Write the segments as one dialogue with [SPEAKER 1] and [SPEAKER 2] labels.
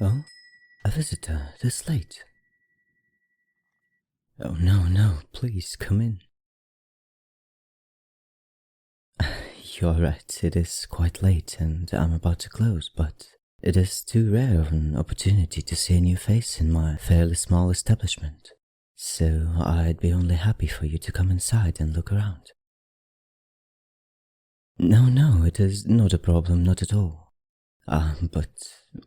[SPEAKER 1] Oh, a visitor this late? Oh, no, please come in. You're right, it is quite late and I'm about to close, but it is too rare of an opportunity to see a new face in my fairly small establishment, so I'd be only happy for you to come inside and look around. No, it is not a problem, not at all. But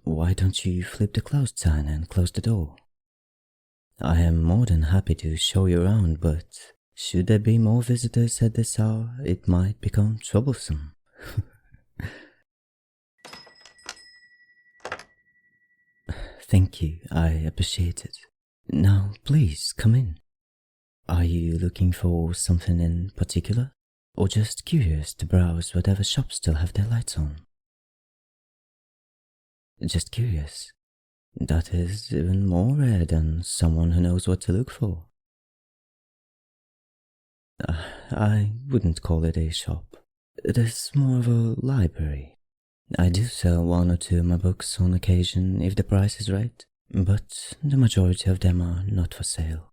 [SPEAKER 1] why don't you flip the closed sign and close the door? I am more than happy to show you around, but should there be more visitors at this hour, it might become troublesome. Thank you, I appreciate it. Now, please, come in. Are you looking for something in particular? Or just curious to browse whatever shops still have their lights on? Just curious. That is even more rare than someone who knows what to look for. I wouldn't call it a shop. It is more of a library. I do sell one or two of my books on occasion if the price is right, but the majority of them are not for sale.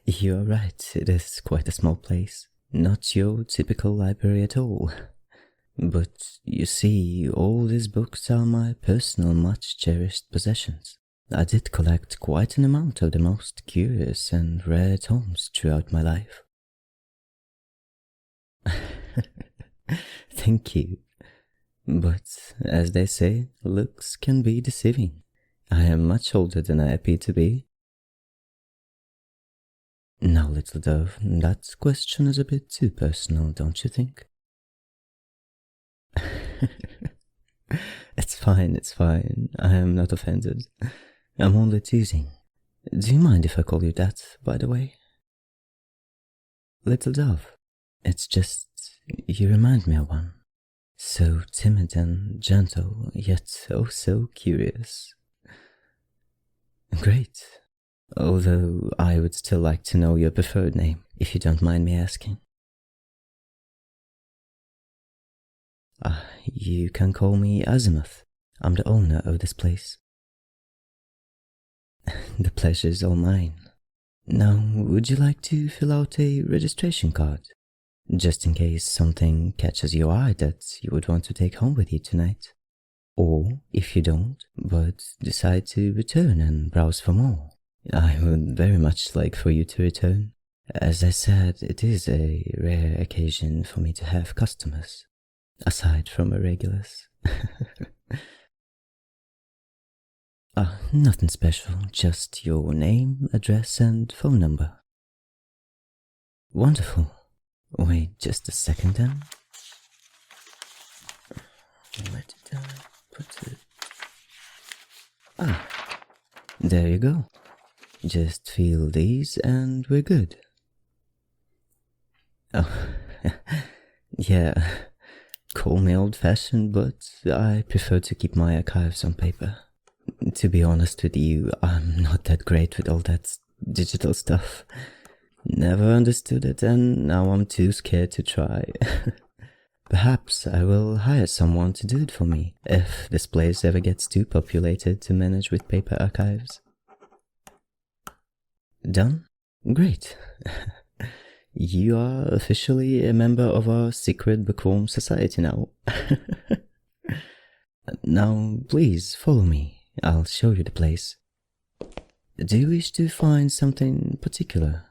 [SPEAKER 1] You're right, it is quite a small place. Not your typical library at all. But you see, all these books are my personal, much cherished possessions. I did collect quite an amount of the most curious and rare tomes throughout my life. Thank you. But, as they say, looks can be deceiving. I am much older than I appear to be. Now, little dove, that question is a bit too personal, don't you think? It's fine. I am not offended. I'm only teasing. Do you mind if I call you that, by the way? Little dove, it's just you remind me of one. So timid and gentle, yet oh so curious. Great. Although I would still like to know your preferred name, if you don't mind me asking. You can call me Azimuth. I'm the owner of this place. The pleasure's all mine. Now, would you like to fill out a registration card? Just in case something catches your eye that you would want to take home with you tonight. Or, if you don't, but decide to return and browse for more, I would very much like for you to return. As I said, it is a rare occasion for me to have customers, aside from irregulars. Nothing special, just your name, address, and phone number. Wonderful. Wait just a second then. Where did I put it? There you go. Just feel these and we're good. Oh, yeah, call me old-fashioned, but I prefer to keep my archives on paper. To be honest with you, I'm not that great with all that digital stuff. Never understood it, and now I'm too scared to try. Perhaps I will hire someone to do it for me, if this place ever gets too populated to manage with paper archives. Done? Great. You are officially a member of our secret bookworm society now. Now, please follow me. I'll show you the place. Do you wish to find something particular?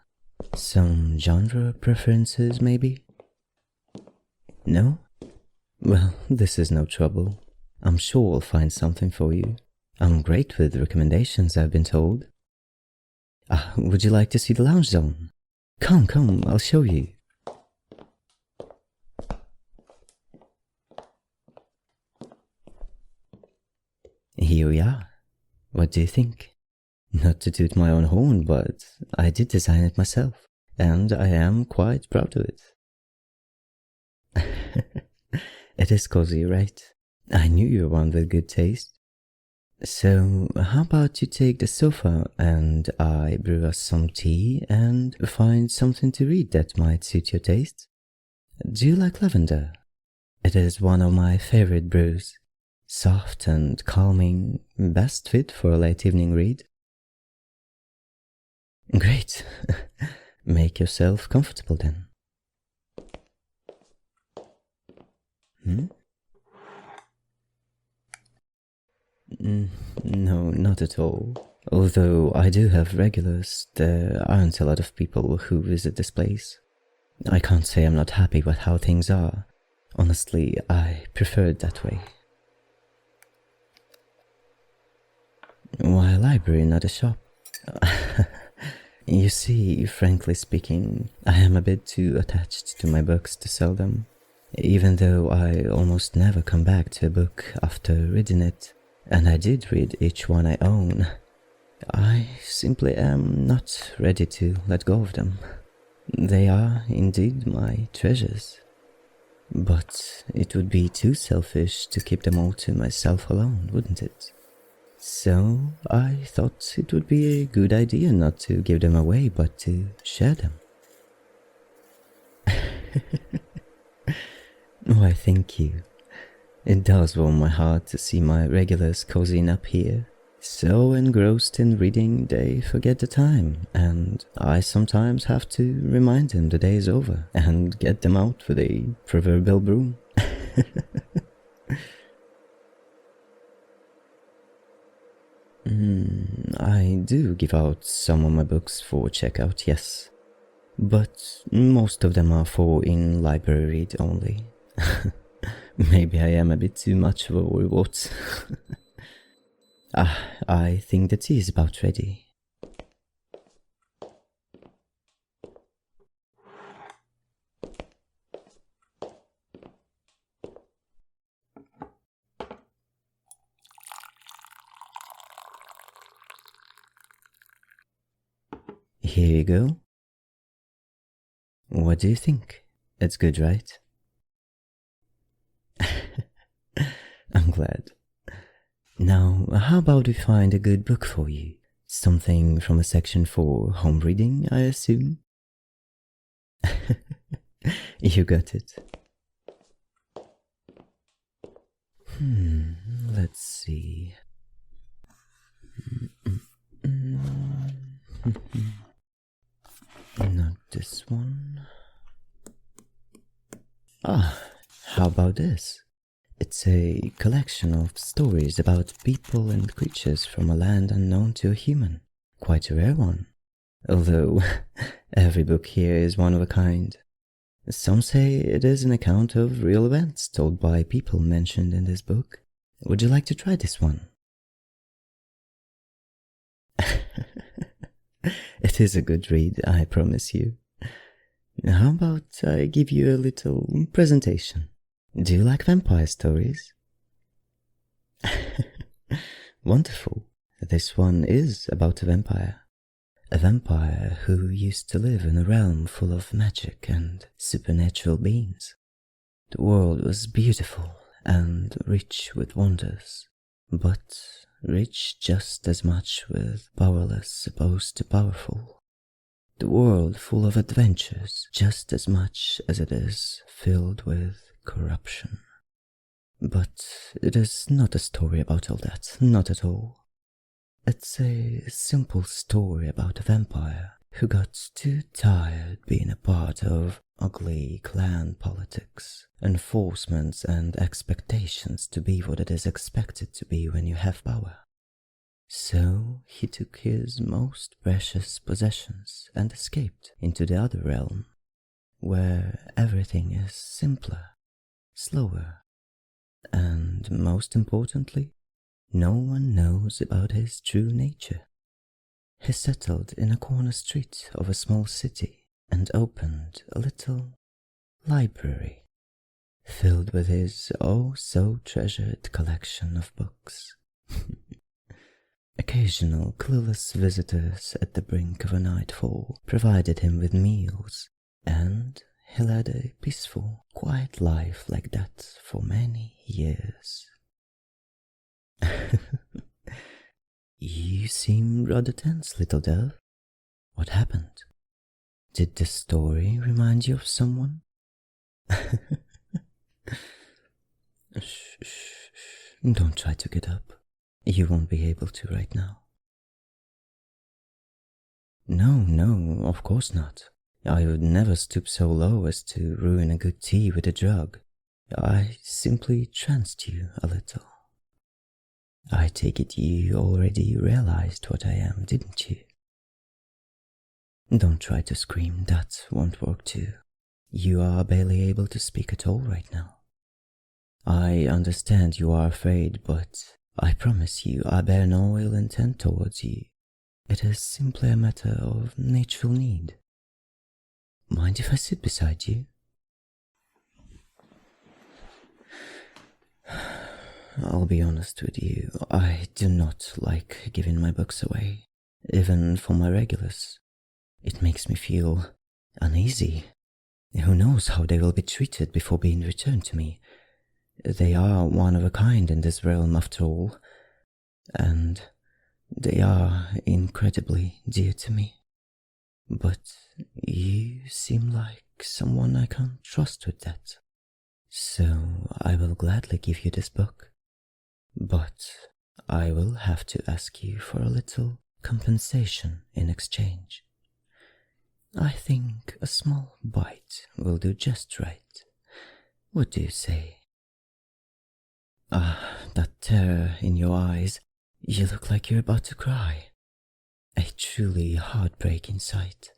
[SPEAKER 1] Some genre preferences, maybe? No? Well, this is no trouble. I'm sure I'll find something for you. I'm great with recommendations, I've been told. Would you like to see the lounge zone? Come, I'll show you. Here we are. What do you think? Not to toot my own horn, but I did design it myself, and I am quite proud of it. It is cozy, right? I knew you were one with good taste. So, how about you take the sofa and I brew us some tea and find something to read that might suit your taste? Do you like lavender? It is one of my favorite brews. Soft and calming, best fit for a late evening read. Great. Make yourself comfortable then. Hmm? No, not at all. Although I do have regulars, there aren't a lot of people who visit this place. I can't say I'm not happy with how things are. Honestly, I prefer it that way. Why a library, not a shop? You see, frankly speaking, I am a bit too attached to my books to sell them. Even though I almost never come back to a book after reading it, and I did read each one I own, I simply am not ready to let go of them. They are indeed my treasures. But it would be too selfish to keep them all to myself alone, wouldn't it? So I thought it would be a good idea not to give them away, but to share them. Why, thank you. It does warm my heart to see my regulars cozying up here. So engrossed in reading, they forget the time, and I sometimes have to remind them the day is over and get them out with a proverbial broom. I do give out some of my books for checkout, yes. But most of them are for in-library read only. Maybe I am a bit too much of a worrywart. I think the tea is about ready. Here you go. What do you think? It's good, right? I'm glad. Now, how about we find a good book for you? Something from a section for home reading, I assume? You got it. Let's see. Not this one. How about this? It's a collection of stories about people and creatures from a land unknown to a human. Quite a rare one. Although, every book here is one of a kind. Some say it is an account of real events told by people mentioned in this book. Would you like to try this one? It is a good read, I promise you. How about I give you a little presentation? Do you like vampire stories? Wonderful. This one is about a vampire. A vampire who used to live in a realm full of magic and supernatural beings. The world was beautiful and rich with wonders, but rich just as much with powerless opposed to powerful. The world full of adventures just as much as it is filled with corruption. But it is not a story about all that, not at all. It's a simple story about a vampire who got too tired being a part of ugly clan politics, enforcements and expectations to be what it is expected to be when you have power. So he took his most precious possessions and escaped into the other realm, where everything is simpler, slower, and most importantly, no one knows about his true nature. He settled in a corner street of a small city and opened a little library filled with his oh so treasured collection of books. Occasional clueless visitors at the brink of a nightfall provided him with meals, and he led a peaceful, quiet life like that for many years. You seem rather tense, little dove. What happened? Did the story remind you of someone? Shh. Don't try to get up. You won't be able to right now. No, of course not. I would never stoop so low as to ruin a good tea with a drug. I simply tranced you a little. I take it you already realized what I am, didn't you? Don't try to scream, that won't work too. You are barely able to speak at all right now. I understand you are afraid, but I promise you I bear no ill intent towards you. It is simply a matter of natural need. Mind if I sit beside you? I'll be honest with you, I do not like giving my books away, even for my regulars. It makes me feel uneasy. Who knows how they will be treated before being returned to me? They are one of a kind in this realm after all, and they are incredibly dear to me. But you seem like someone I can trust with that. So I will gladly give you this book. But I will have to ask you for a little compensation in exchange. I think a small bite will do just right. What do you say? That terror in your eyes. You look like you're about to cry. A truly heartbreaking sight.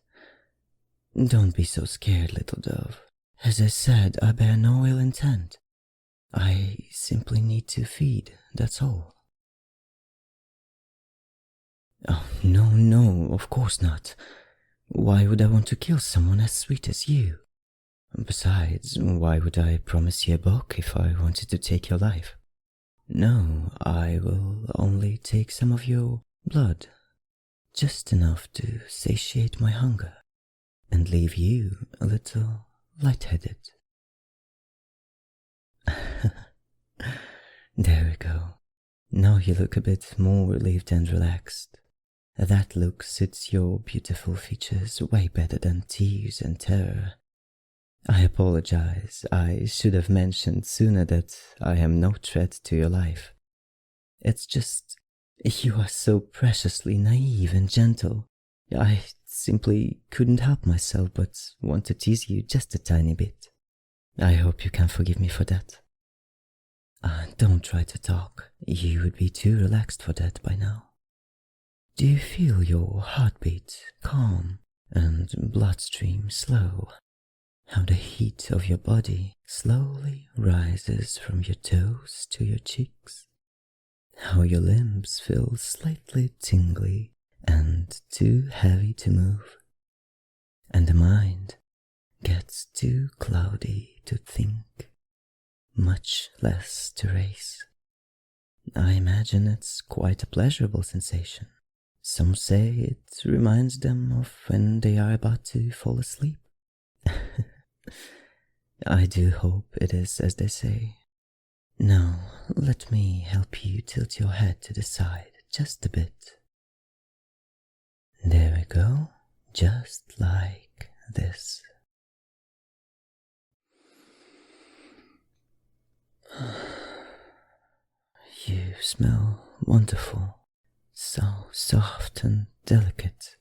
[SPEAKER 1] Don't be so scared, little dove. As I said, I bear no ill intent. I simply need to feed, that's all. Oh, no, of course not. Why would I want to kill someone as sweet as you? Besides, why would I promise you a book if I wanted to take your life? No, I will only take some of your blood, just enough to satiate my hunger, and leave you a little lightheaded. There we go. Now you look a bit more relieved and relaxed. That look suits your beautiful features way better than tears and terror. I apologize. I should have mentioned sooner that I am no threat to your life. It's just, you are so preciously naive and gentle. I simply couldn't help myself but want to tease you just a tiny bit. I hope you can forgive me for that. Don't try to talk. You would be too relaxed for that by now. Do you feel your heartbeat calm and bloodstream slow? How the heat of your body slowly rises from your toes to your cheeks? How your limbs feel slightly tingly and too heavy to move? And the mind gets too cloudy to think, much less to race. I imagine it's quite a pleasurable sensation. Some say it reminds them of when they are about to fall asleep. I do hope it is as they say. Now, let me help you tilt your head to the side just a bit. There we go, just like this. You smell wonderful, so soft and delicate.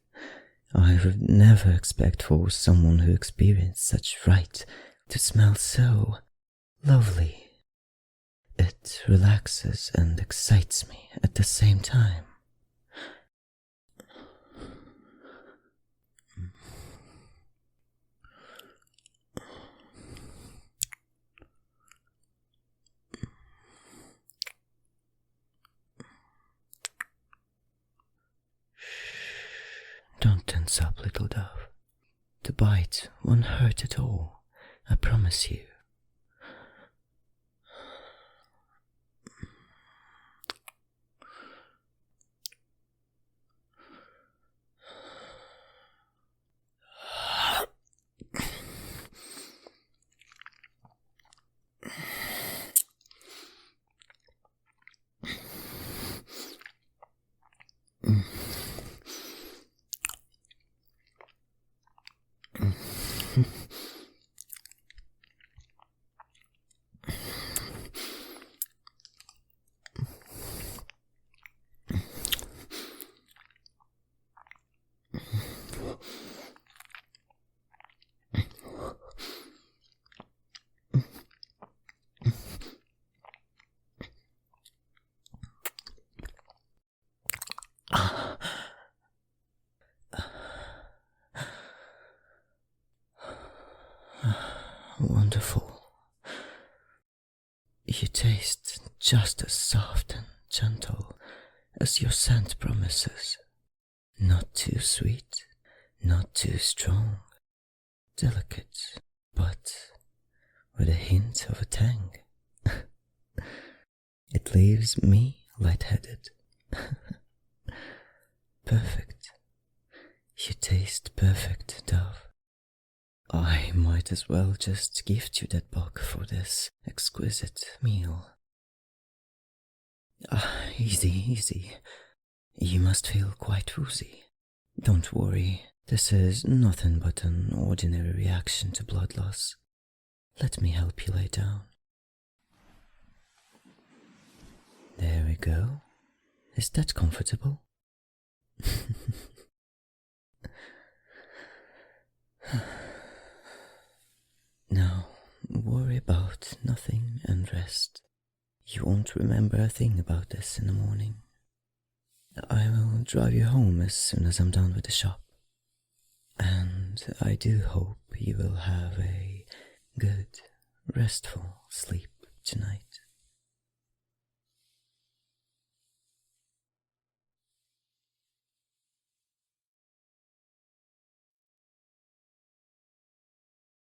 [SPEAKER 1] I would never expect for someone who experienced such fright to smell so lovely. It relaxes and excites me at the same time. Don't tense up, little dove. The bite won't hurt at all, I promise you. Wonderful. You taste just as soft and gentle as your scent promises. Not too sweet, not too strong. Delicate, but with a hint of a tang. It leaves me lightheaded. Perfect. You taste perfect, Dove. I might as well just gift you that book for this exquisite meal. Easy, easy. You must feel quite woozy. Don't worry, this is nothing but an ordinary reaction to blood loss. Let me help you lay down. There we go. Is that comfortable? Now, worry about nothing and rest. You won't remember a thing about this in the morning. I will drive you home as soon as I'm done with the shop. And I do hope you will have a good, restful sleep tonight.